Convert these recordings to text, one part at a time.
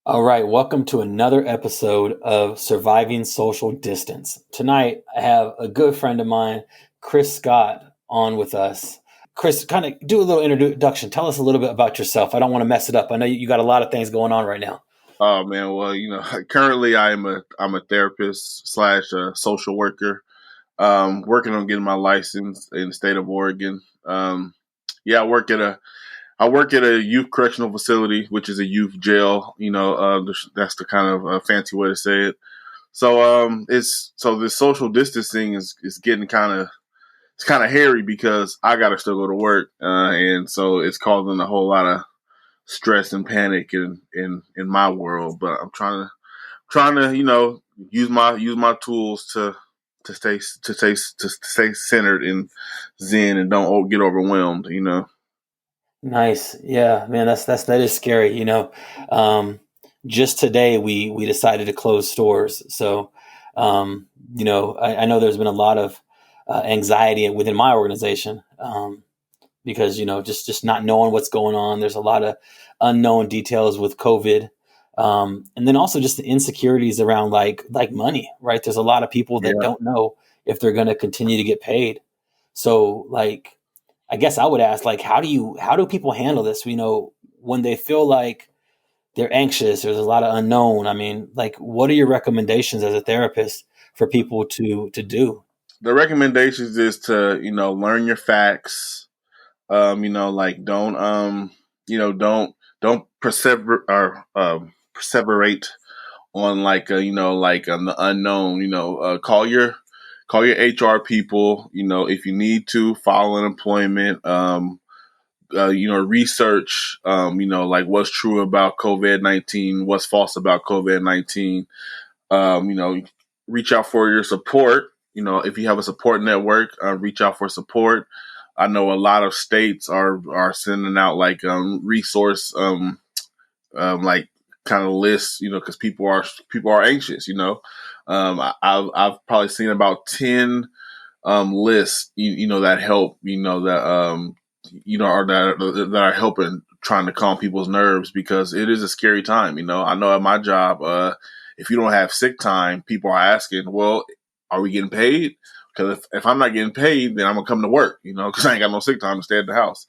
All right, welcome to another episode of Surviving Social Distance. Tonight, I have a good friend of mine, Chris Scott, on with us. Chris, kind of do a little introduction. Tell us a little bit about yourself. I don't want to mess it up. I know you got a lot of things going on right now. Oh man, well, currently I'm a therapist slash social worker, working on getting my license in the state of Oregon. Yeah, I work at a youth correctional facility, which is a youth jail. That's the kind of fancy way to say it. So this social distancing is getting kind of hairy because I got to still go to work, and so it's causing a whole lot of stress and panic in my world. But I'm trying to use my tools to stay centered and zen and don't get overwhelmed. Nice. Yeah, man, that is scary. Um, just today we decided to close stores. So, I know there's been a lot of anxiety within my organization. Because just not knowing what's going on. There's a lot of unknown details with COVID, and then also just the insecurities around like money. Right, there's a lot of people that Yeah. don't know if they're going to continue to get paid. So I guess I would ask, how do people handle this? When they feel like they're anxious, there's a lot of unknown. I mean, what are your recommendations as a therapist for people to do? The recommendations is to learn your facts. Like don't perseverate on the unknown. Call your HR people. If you need to file unemployment. Research. Like what's true about COVID-19, what's false about COVID-19. Um, you know, Reach out for your support. If you have a support network, reach out for support. I know a lot of states are sending out resource like kind of lists, because people are anxious. I've probably seen about 10 lists, that help, or that are helping trying to calm people's nerves because it is a scary time. I know at my job, if you don't have sick time, people are asking, well, are we getting paid? Because if I'm not getting paid, then I'm gonna come to work, because I ain't got no sick time to stay at the house,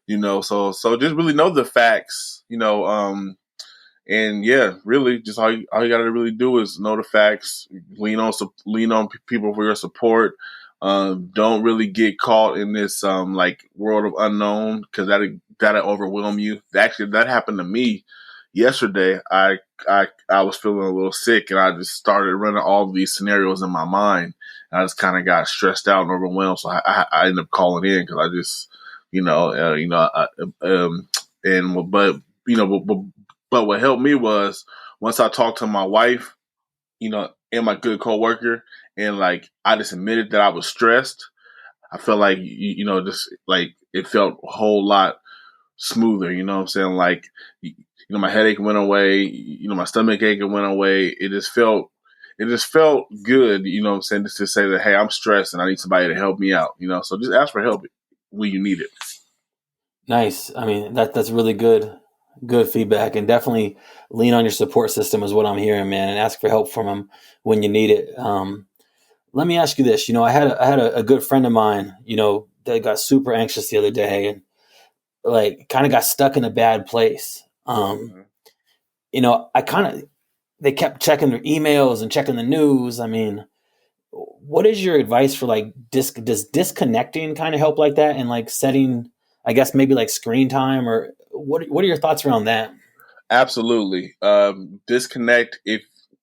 so just really know the facts, and yeah, really, just all you got to really do is know the facts. Lean on people for your support. Don't really get caught in this world of unknown because that'll overwhelm you. Actually, that happened to me yesterday. I was feeling a little sick, and I just started running all of these scenarios in my mind. And I just kind of got stressed out and overwhelmed. So I ended up calling in because I just, you know, uh, you know, I, and but what helped me was once I talked to my wife, and my good coworker, and I just admitted that I was stressed. I felt like just like it felt a whole lot smoother. You know what I'm saying? My headache went away. My stomach ache went away. It just felt good. You know what I'm saying? Just to say that, hey, I'm stressed and I need somebody to help me out. So just ask for help when you need it. Nice. I mean, that's really good feedback, and definitely lean on your support system is what I'm hearing, man, and ask for help from them when you need it. Let me ask you this. I had a good friend of mine, that got super anxious the other day and kind of got stuck in a bad place. Mhm. I kind of they kept checking their emails and checking the news. I mean, what is your advice for does disconnecting kind of help like that, and setting, I guess, maybe screen time, or what are your thoughts around that? Absolutely. Disconnect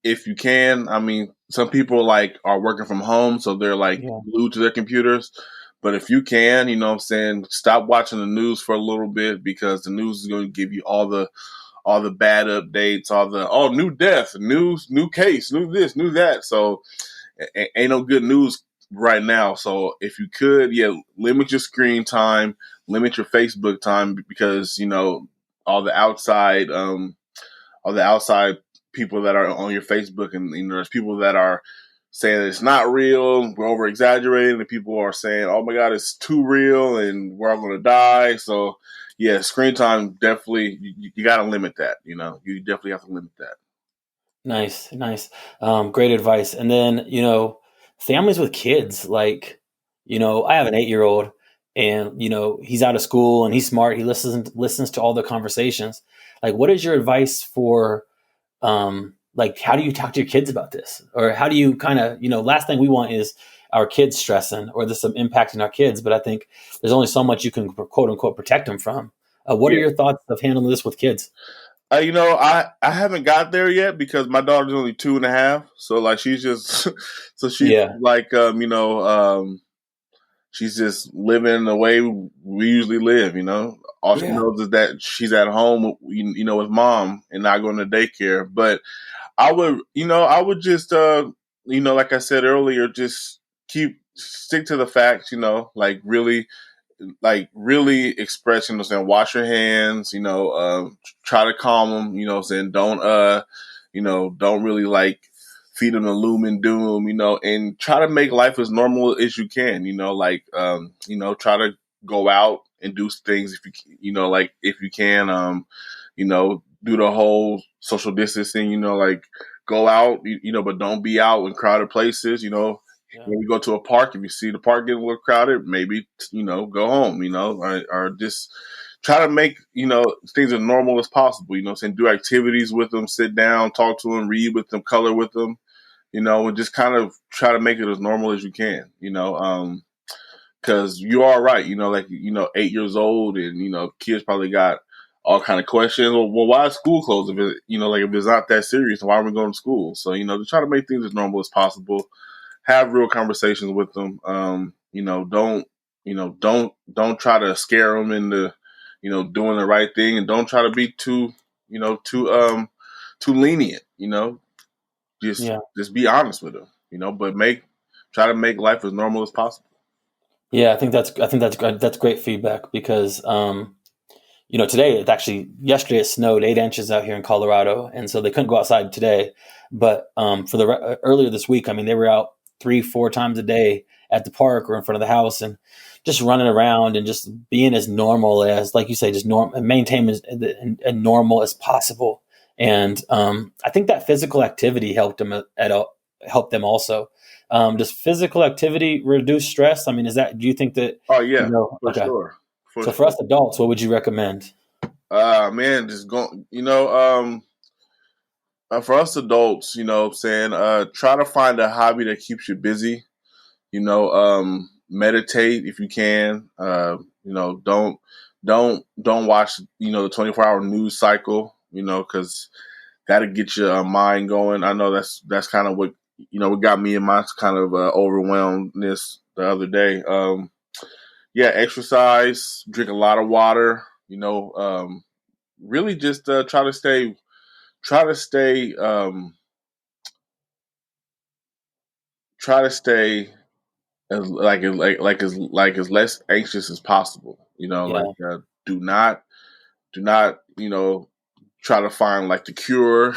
if you can. I mean, some people are working from home, so they're Yeah. glued to their computers. But if you can, you know what I'm saying, stop watching the news for a little bit because the news is going to give you all the bad updates, all the new death, news, new case, new this, new that. So ain't no good news right now. So if you could, yeah, limit your screen time, limit your Facebook time because all the outside all the outside people that are on your Facebook, and there's people that are saying it's not real, we're over exaggerating, and people are saying, "Oh my God, it's too real, and we're all going to die." So, yeah, screen time definitely you got to limit that. You definitely have to limit that. Nice, nice. Great advice. And then, families with kids, like, I have an 8-year-old and, he's out of school and he's smart. He listens to all the conversations. Like, what is your advice for, like, how do you talk to your kids about this? Or how do you kind of, last thing we want is our kids stressing or there's some impacting our kids. But I think there's only so much you can quote unquote protect them from. What are Yeah. your thoughts of handling this with kids? I haven't got there yet because my daughter's only 2.5, so like she's just, so she's Yeah. like, she's just living the way we usually live. All she Yeah. knows is that she's at home, with mom and not going to daycare. But I would just, like I said earlier, just stick to the facts. Like really express, saying wash your hands, try to calm them, saying don't really like feed them the loom and doom, and try to make life as normal as you can, try to go out and do things if like if you can, do the whole social distancing, like go out, but don't be out in crowded places, Yeah. when you go to a park, if you see the park getting a little crowded, maybe go home, or just try to make things as normal as possible. Saying do activities with them, sit down, talk to them, read with them, color with them. And just kind of try to make it as normal as you can. Because you are right. Like 8 years old, and kids probably got all kind of questions. Well, why is school closed if it like if it's not that serious? Why are we going to school? So to try to make things as normal as possible, have real conversations with them. Don't try to scare them into, doing the right thing, and don't try to be too lenient. Just Yeah. just be honest with them. But try to make life as normal as possible. Yeah, I think that's great feedback because today it actually yesterday it snowed 8 inches out here in Colorado, and so they couldn't go outside today. But for the earlier this week, I mean, they were out 3-4 times a day at the park or in front of the house and just running around and just being as normal as, like you say, just maintain as normal as possible. And I think that physical activity helped them also. Does physical activity reduce stress? I mean, do you think that, Oh yeah, for okay. sure, for So for sure. us adults, what would you recommend? Man, just go. For us adults, saying try to find a hobby that keeps you busy. Meditate if you can. Don't watch the 24-hour news cycle. Because that'll get your mind going. I know that's kind of what got me in my kind of overwhelmedness the other day. Yeah, exercise, drink a lot of water. Really just try to stay try to stay as less anxious as possible. Yeah, Do not try to find like the cure.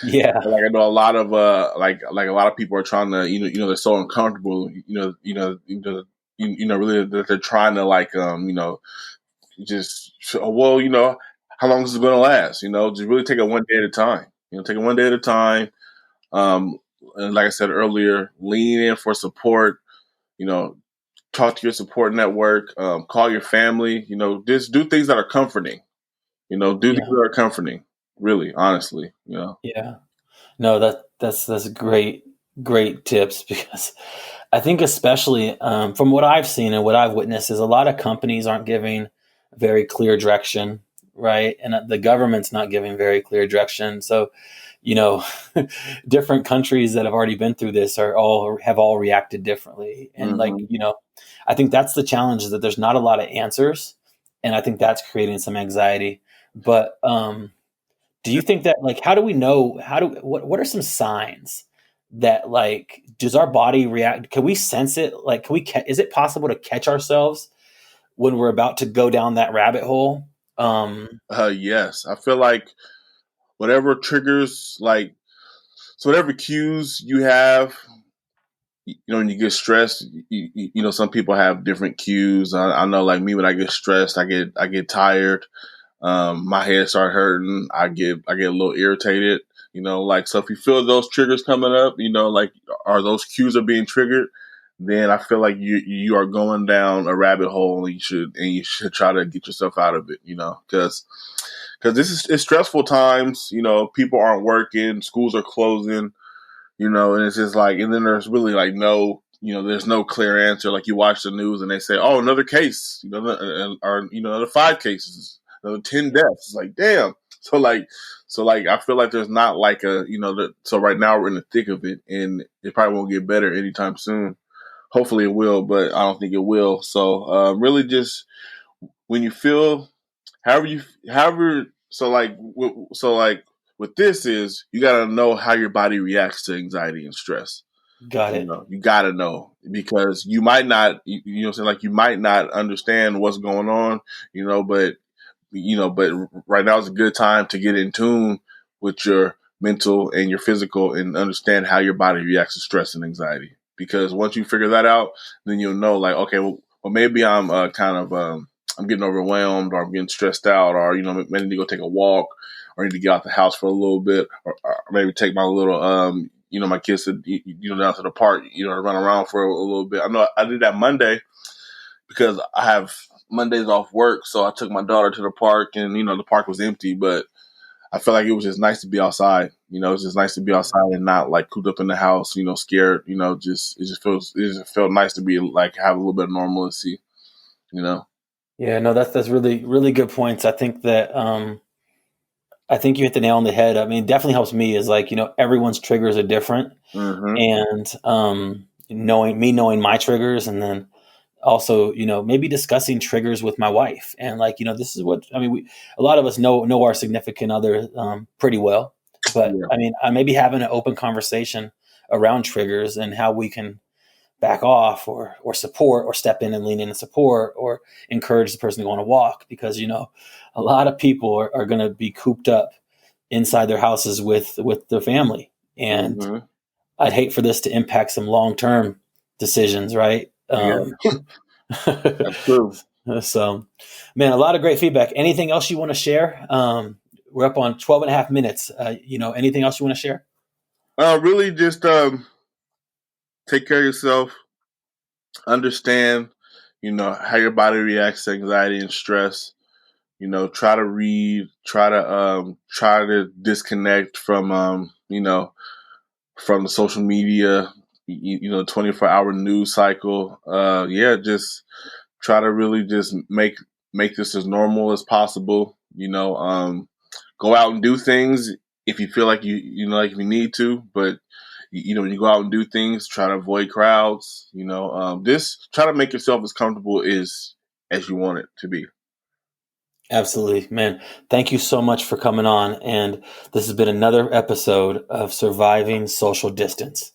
yeah, Like I know a lot of like a lot of people are trying to they're so uncomfortable really that they're trying to like just well how long is it going to last, just really take it one day at a time, take it one day at a time. And like I said earlier, lean in for support, you know talk to your support network, call your family, just do things that are comforting, do things yeah, that are comforting, really, honestly, yeah. No, that's great tips because I think especially from what I've seen and what I've witnessed is a lot of companies aren't giving very clear direction, right? And the government's not giving very clear direction. So, you know, different countries that have already been through this have all reacted differently. And like, hmm I think that's the challenge is that there's not a lot of answers, and I think that's creating some anxiety. But do you think that like how do we know what are some signs that like does our body react? Can we sense it? Like is it possible to catch ourselves when we're about to go down that rabbit hole? yes, I feel like whatever triggers, like, so whatever cues you have, when you get stressed, some people have different cues. I know, like me, when I get stressed, I get tired. My head start hurting. I get a little irritated. Like, so if you feel those triggers coming up, like, are those cues are being triggered, then I feel like you are going down a rabbit hole, and you should try to get yourself out of it. Because it's stressful times. People aren't working, schools are closing. And it's just like, and then there's really like there's no clear answer. Like, you watch the news and they say, oh, another case, or another 5 cases, another 10 deaths. It's like, damn. So like I feel like there's not like so right now we're in the thick of it, and it probably won't get better anytime soon. Hopefully it will, but I don't think it will. So really, just when you feel however, so like with this is, you got to know how your body reacts to anxiety and stress. Got it. You got to know, because you might not, you know what I'm saying, like, you might not understand what's going on, but but right now is a good time to get in tune with your mental and your physical, and understand how your body reacts to stress and anxiety. Because once you figure that out, then you'll know, like, okay, well maybe I'm kind of I'm getting overwhelmed, or I'm getting stressed out, or maybe I need to go take a walk, or I need to get out the house for a little bit, or maybe take my little my kids to down to the park, to run around for a little bit. I know I did that Monday, because I have Mondays off work, so I took my daughter to the park, and the park was empty, but I felt like it was just nice to be outside. It's just nice to be outside and not like cooped up in the house, scared. It just felt nice to be like, have a little bit of normalcy. You know. Yeah, no, that's really really good points. I think you hit the nail on the head. I mean, it definitely helps me is like, everyone's triggers are different, Mm-hmm. and knowing my triggers, and then also, maybe discussing triggers with my wife, and like, this is what I mean. A lot of us know our significant other pretty well, but Yeah. I mean, I maybe having an open conversation around triggers and how we can back off, or support, or step in and lean in and support, or encourage the person to go on a walk, because a lot of people are going to be cooped up inside their houses with their family, and Mm-hmm. I'd hate for this to impact some long-term decisions, right? Yeah. That's true. So, man, a lot of great feedback. Anything else you want to share? We're up on 12 and a half minutes. Anything else you want to share? Really, just take care of yourself. Understand, how your body reacts to anxiety and stress. Try to read. Try to disconnect from from the social media. 24-hour news cycle. Yeah, just try to really just make this as normal as possible. Go out and do things if you feel like like if you need to, but when you go out and do things, try to avoid crowds. Just try to make yourself as comfortable as you want it to be. Absolutely, man. Thank you so much for coming on. And this has been another episode of Surviving Social Distance.